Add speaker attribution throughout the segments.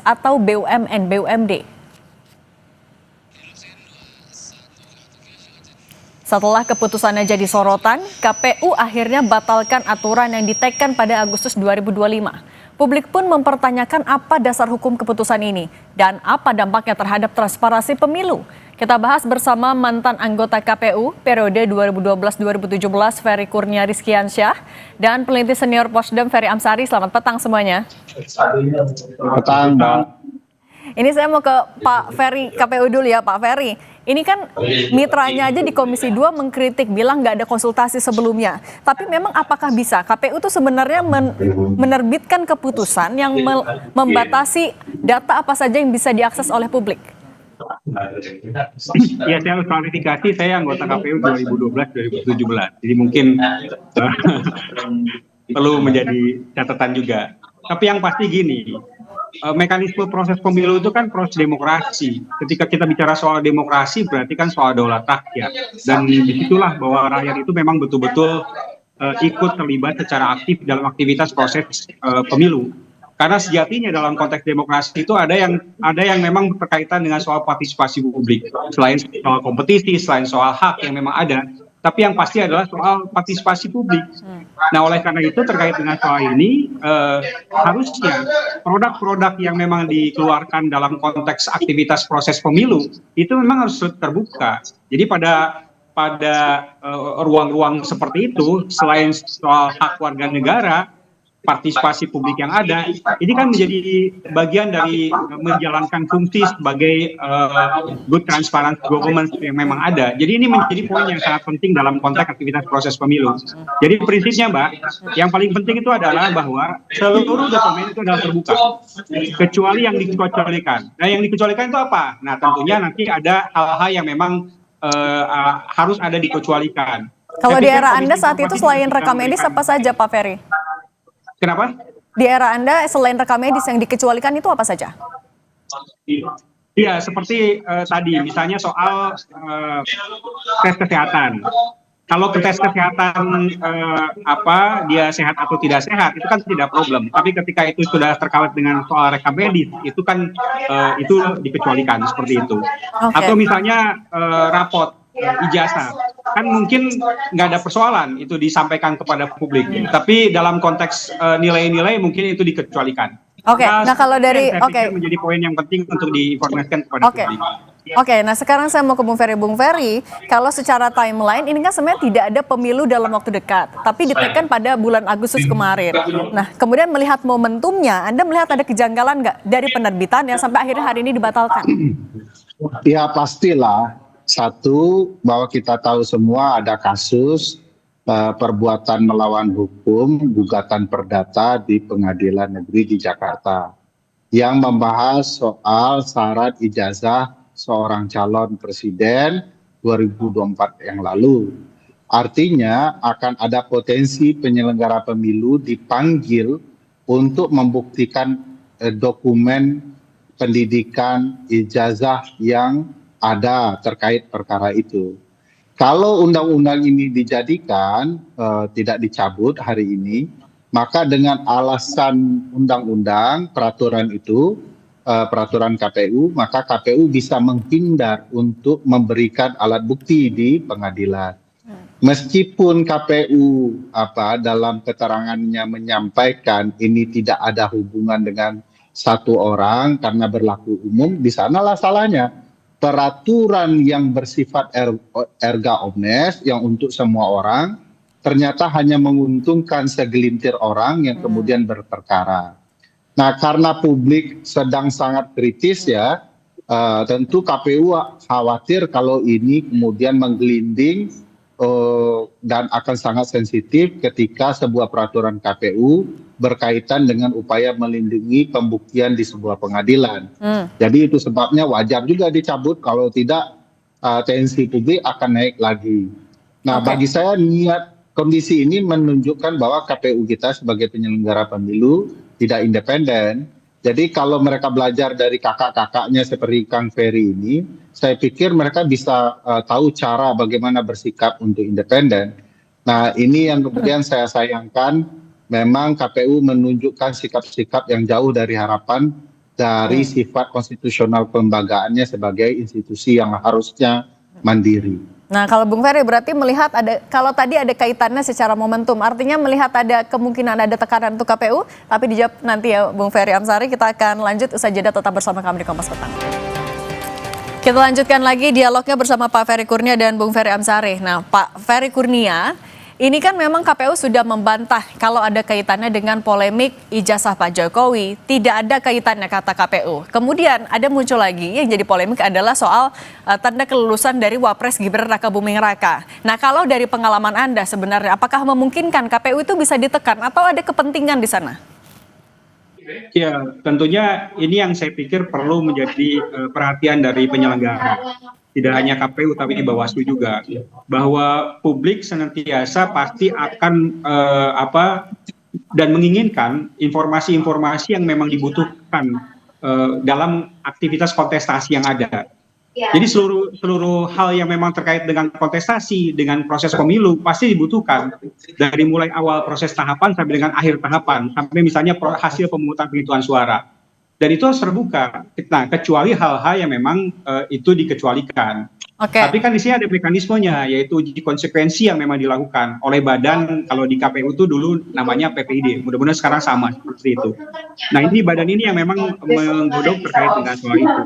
Speaker 1: atau BUMN-BUMD. Setelah keputusannya jadi sorotan, KPU akhirnya batalkan aturan yang diteken pada Agustus 2025. Publik pun mempertanyakan apa dasar hukum keputusan ini dan apa dampaknya terhadap transparansi pemilu. Kita bahas bersama mantan anggota KPU periode 2012-2017 Ferry Kurnia Rizkiansyah dan peneliti senior Posdem Ferry Amsari. Selamat petang semuanya.
Speaker 2: Petang, Mbak.
Speaker 1: Ini saya mau ke Pak Ferry KPU dulu ya, Pak Ferry. Ini kan mitranya aja di Komisi 2 mengkritik, bilang nggak ada konsultasi sebelumnya. Tapi memang apakah bisa KPU itu sebenarnya menerbitkan keputusan yang membatasi data apa saja yang bisa diakses oleh publik?
Speaker 2: Ya, saya harus klarifikasi, saya anggota KPU 2012-2017. Jadi mungkin perlu menjadi catatan juga. Tapi yang pasti gini, mekanisme proses pemilu itu kan proses demokrasi. Ketika kita bicara soal demokrasi berarti kan soal daulat rakyat. Dan disitulah bahwa rakyat itu memang betul-betul ikut terlibat secara aktif dalam aktivitas proses pemilu. Karena sejatinya dalam konteks demokrasi itu ada yang memang berkaitan dengan soal partisipasi publik. Selain soal kompetisi, selain soal hak yang memang ada, tapi yang pasti adalah soal partisipasi publik. Nah, oleh karena itu terkait dengan soal ini, harusnya produk-produk yang memang dikeluarkan dalam konteks aktivitas proses pemilu itu memang harus terbuka. Jadi pada ruang-ruang seperti itu, selain soal hak warga negara, partisipasi publik yang ada, ini kan menjadi bagian dari menjalankan fungsi sebagai good transparent government yang memang ada. Jadi ini menjadi poin yang sangat penting dalam konteks aktivitas proses pemilu. Jadi prinsipnya, Mbak, yang paling penting itu adalah bahwa seluruh dokumen itu adalah terbuka, kecuali yang dikecualikan. Nah, yang dikecualikan itu apa? Nah, tentunya nanti ada hal-hal yang memang harus ada dikecualikan.
Speaker 1: Kalau di era Anda saat itu selain rekam medis apa saja, Pak Ferry?
Speaker 2: Kenapa?
Speaker 1: Di era Anda selain rekam medis yang dikecualikan itu apa saja?
Speaker 2: Iya, seperti tadi misalnya soal tes kesehatan. Kalau tes kesehatan dia sehat atau tidak sehat itu kan tidak problem. Tapi ketika itu sudah terkait dengan soal rekam medis itu kan itu dikecualikan seperti itu.
Speaker 1: Okay.
Speaker 2: Atau misalnya raport ijazah kan mungkin nggak ada persoalan itu disampaikan kepada publik, tapi dalam konteks nilai-nilai mungkin itu dikecualikan.
Speaker 1: Oke, nah kalau dari
Speaker 2: menjadi poin yang penting untuk diinformasikan kepada publik.
Speaker 1: Oke, nah sekarang saya mau ke Bung Ferry. Bung Ferry, kalau secara timeline ini kan sebenarnya tidak ada pemilu dalam waktu dekat, tapi ditekan pada bulan Agustus kemarin. Nah, kemudian melihat momentumnya, Anda melihat ada kejanggalan nggak dari penerbitan yang sampai akhirnya hari ini dibatalkan?
Speaker 3: Ya pastilah. Satu, bahwa kita tahu semua ada kasus perbuatan melawan hukum, gugatan perdata di Pengadilan Negeri di Jakarta yang membahas soal syarat ijazah seorang calon presiden 2024 yang lalu. Artinya akan ada potensi penyelenggara pemilu dipanggil untuk membuktikan dokumen pendidikan ijazah yang ada terkait perkara itu. Kalau undang-undang ini dijadikan tidak dicabut hari ini, maka dengan alasan undang-undang peraturan itu, peraturan KPU, maka KPU bisa menghindar untuk memberikan alat bukti di pengadilan. Meskipun KPU dalam keterangannya menyampaikan ini tidak ada hubungan dengan satu orang karena berlaku umum, di sanalah salahnya. Peraturan yang bersifat erga omnes yang untuk semua orang ternyata hanya menguntungkan segelintir orang yang kemudian berperkara. Nah, karena publik sedang sangat kritis ya, tentu KPU khawatir kalau ini kemudian menggelinding dan akan sangat sensitif ketika sebuah peraturan KPU berkaitan dengan upaya melindungi pembuktian di sebuah pengadilan. Jadi itu sebabnya wajar juga dicabut, kalau tidak tensi publik akan naik lagi. Nah, bagi saya niat kondisi ini menunjukkan bahwa KPU kita sebagai penyelenggara pemilu tidak independen. Jadi kalau mereka belajar dari kakak-kakaknya seperti Kang Ferry ini, saya pikir mereka bisa tahu cara bagaimana bersikap untuk independen. Nah, ini yang kemudian saya sayangkan, memang KPU menunjukkan sikap-sikap yang jauh dari harapan dari sifat konstitusional kelembagaannya sebagai institusi yang harusnya mandiri.
Speaker 1: Nah, kalau Bung Ferry berarti melihat kalau tadi ada kaitannya secara momentum, artinya melihat ada kemungkinan ada tekanan untuk KPU, tapi dijawab nanti ya Bung Ferry Amsari. Kita akan lanjut usai jeda, tetap bersama kami di Kompas Petang. Kita lanjutkan lagi dialognya bersama Pak Ferry Kurnia dan Bung Ferry Amsari. Nah, Pak Ferry Kurnia, ini kan memang KPU sudah membantah kalau ada kaitannya dengan polemik ijazah Pak Jokowi. Tidak ada kaitannya kata KPU. Kemudian ada muncul lagi yang jadi polemik adalah soal tanda kelulusan dari Wapres Gibran Rakabuming Raka. Nah, kalau dari pengalaman Anda sebenarnya apakah memungkinkan KPU itu bisa ditekan atau ada kepentingan di sana?
Speaker 2: Ya, tentunya ini yang saya pikir perlu menjadi perhatian dari penyelenggara. Tidak hanya KPU tapi di Bawaslu juga, bahwa publik senantiasa pasti akan dan menginginkan informasi-informasi yang memang dibutuhkan dalam aktivitas kontestasi yang ada. Jadi seluruh hal yang memang terkait dengan kontestasi, dengan proses pemilu pasti dibutuhkan dari mulai awal proses tahapan sampai dengan akhir tahapan, sampai misalnya hasil pemungutan penghitungan suara. Dan itu harus terbuka. Nah, kecuali hal-hal yang memang itu dikecualikan. Tapi kan di sini ada mekanismenya, yaitu uji konsekuensi yang memang dilakukan oleh badan, kalau di KPU itu dulu namanya PPID, mudah-mudahan sekarang sama seperti itu. Nah, ini badan ini yang memang menggodok terkait dengan soal itu.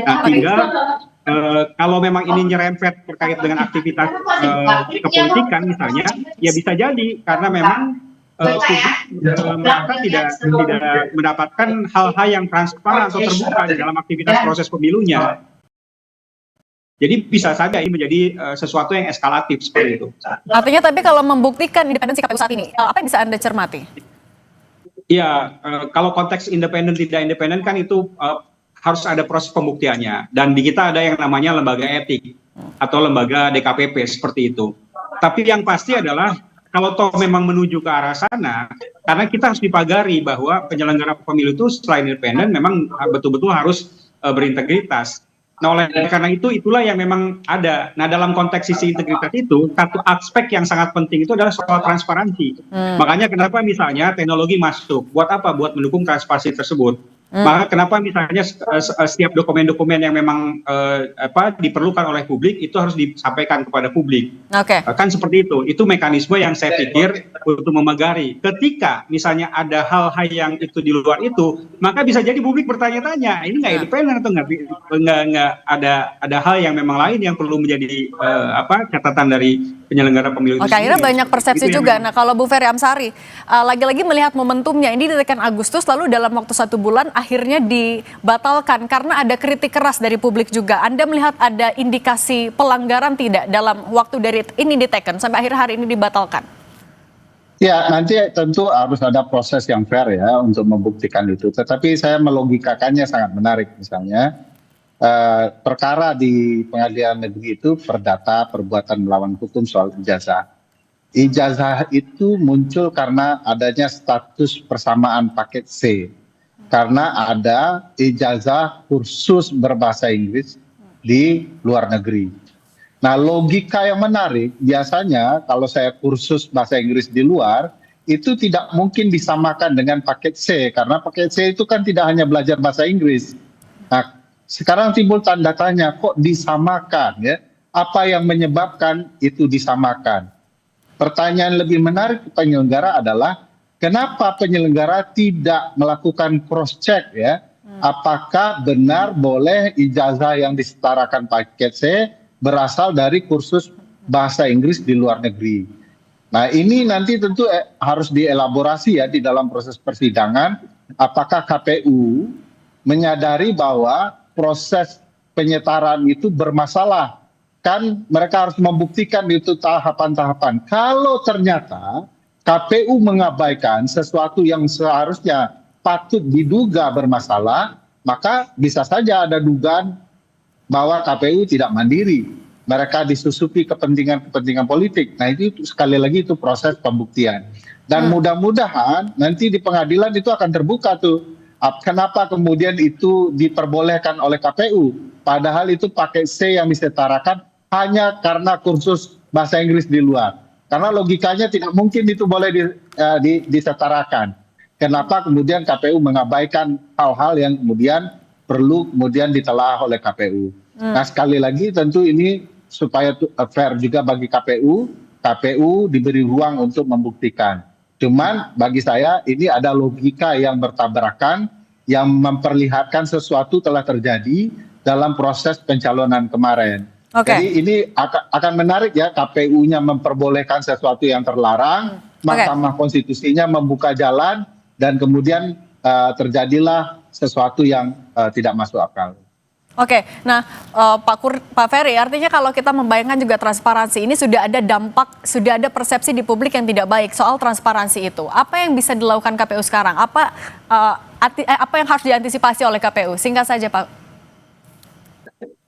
Speaker 2: Nah, tinggal kalau memang ini nyerempet terkait dengan aktivitas kepolitikan misalnya, ya bisa jadi karena memang mereka tidak mendapatkan hal-hal yang transparan atau terbuka di dalam aktivitas proses pemilunya. Jadi bisa saja ini menjadi sesuatu yang eskalatif seperti itu.
Speaker 1: Artinya tapi kalau membuktikan independensi KPU saat ini, apa yang bisa Anda cermati?
Speaker 2: Ya, kalau konteks independen tidak independen kan itu harus ada proses pembuktiannya. Dan di kita ada yang namanya lembaga etik atau lembaga DKPP seperti itu. Tapi yang pasti adalah kalau toh memang menuju ke arah sana, karena kita harus dipagari bahwa penyelenggara pemilu itu selain independen memang betul-betul harus berintegritas. Nah, oleh karena itu itulah yang memang ada. Nah, dalam konteks sisi integritas itu, satu aspek yang sangat penting itu adalah soal transparansi. Makanya kenapa misalnya teknologi masuk, buat apa? Buat mendukung transparansi tersebut. Maka kenapa misalnya setiap dokumen-dokumen yang memang diperlukan oleh publik itu harus disampaikan kepada publik. Kan seperti itu mekanisme yang saya pikir untuk memagari. Ketika misalnya ada hal-hal yang itu di luar itu, maka bisa jadi publik bertanya-tanya, ini nggak independen atau nggak ada hal yang memang lain yang perlu menjadi catatan dari penyelenggara pemilu itu.
Speaker 1: Akhirnya banyak persepsi juga. Nah, kalau Bu Ferry Amsari, lagi-lagi melihat momentumnya ini ditekan Agustus, lalu dalam waktu 1 bulan akhirnya dibatalkan karena ada kritik keras dari publik juga. Anda melihat ada indikasi pelanggaran tidak dalam waktu dari ini diteken sampai akhir hari ini dibatalkan?
Speaker 3: Ya, nanti tentu harus ada proses yang fair ya untuk membuktikan itu. Tetapi saya melogikakannya sangat menarik. Misalnya perkara di pengadilan negeri itu perdata perbuatan melawan hukum soal ijazah. Ijazah itu muncul karena adanya status persamaan paket C. Karena ada ijazah kursus berbahasa Inggris di luar negeri. Nah, logika yang menarik, biasanya kalau saya kursus bahasa Inggris di luar, itu tidak mungkin disamakan dengan paket C, karena paket C itu kan tidak hanya belajar bahasa Inggris. Nah, sekarang timbul tanda tanya, kok disamakan ya? Apa yang menyebabkan itu disamakan? Pertanyaan lebih menarik penyelenggara adalah, kenapa penyelenggara tidak melakukan cross-check ya? Apakah benar boleh ijazah yang disetarakan paket C berasal dari kursus bahasa Inggris di luar negeri. Nah, ini nanti tentu harus dielaborasi ya di dalam proses persidangan. Apakah KPU menyadari bahwa proses penyetaraan itu bermasalah? Kan mereka harus membuktikan itu tahapan-tahapan. Kalau ternyata KPU mengabaikan sesuatu yang seharusnya patut diduga bermasalah, maka bisa saja ada dugaan bahwa KPU tidak mandiri, mereka disusupi kepentingan politik. Nah, itu sekali lagi itu proses pembuktian. Dan mudah-mudahan nanti di pengadilan itu akan terbuka tuh. Kenapa kemudian itu diperbolehkan oleh KPU? Padahal itu pakai C yang disetarakan hanya karena kursus bahasa Inggris di luar. Karena logikanya tidak mungkin itu boleh disetarakan. kenapa kemudian KPU mengabaikan hal-hal yang kemudian perlu kemudian ditelaah oleh KPU. Nah, sekali lagi tentu ini supaya fair juga bagi KPU, KPU diberi ruang untuk membuktikan. Cuman bagi saya ini ada logika yang bertabrakan yang memperlihatkan sesuatu telah terjadi dalam proses pencalonan kemarin. Jadi ini akan menarik ya, KPU-nya memperbolehkan sesuatu yang terlarang, Mahkamah Konstitusinya membuka jalan, dan kemudian terjadilah sesuatu yang tidak masuk akal.
Speaker 1: Oke, nah Pak Ferry, artinya kalau kita membayangkan juga transparansi ini sudah ada dampak, sudah ada persepsi di publik yang tidak baik soal transparansi itu. Apa yang bisa dilakukan KPU sekarang? Apa yang harus diantisipasi oleh KPU? Singkat saja, Pak.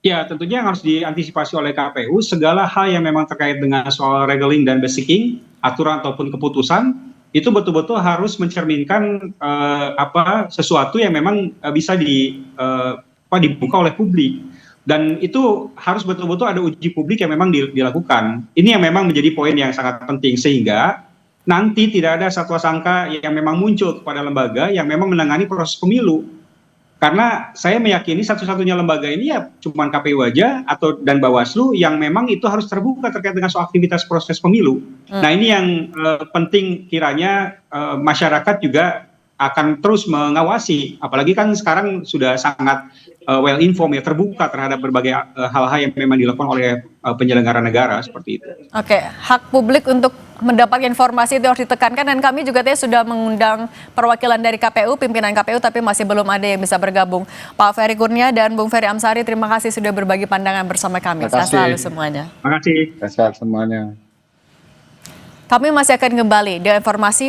Speaker 2: Ya, tentunya yang harus diantisipasi oleh KPU segala hal yang memang terkait dengan soal regeling dan basicing, aturan ataupun keputusan, itu betul-betul harus mencerminkan sesuatu yang memang bisa dibuka oleh publik, dan itu harus betul-betul ada uji publik yang memang dilakukan. Ini yang memang menjadi poin yang sangat penting, sehingga nanti tidak ada satwa sangka yang memang muncul kepada lembaga yang memang menangani proses pemilu. Karena saya meyakini satu-satunya lembaga ini ya cuma KPU aja dan Bawaslu yang memang itu harus terbuka terkait dengan soal aktivitas proses pemilu. Nah, ini yang penting, kiranya masyarakat juga akan terus mengawasi, apalagi kan sekarang sudah sangat well informed ya, terbuka terhadap berbagai hal-hal yang memang dilakukan oleh penyelenggara negara seperti itu. Oke,
Speaker 1: hak publik untuk mendapatkan informasi itu harus ditekankan, dan kami juga sudah mengundang perwakilan dari KPU, pimpinan KPU, tapi masih belum ada yang bisa bergabung. Pak Ferry Kurnia dan Bung Ferry Amsari, terima kasih sudah berbagi pandangan bersama kami. Sehat selalu semuanya.
Speaker 2: Terima kasih.
Speaker 3: Sehat semuanya.
Speaker 1: Kami masih akan kembali dengan informasi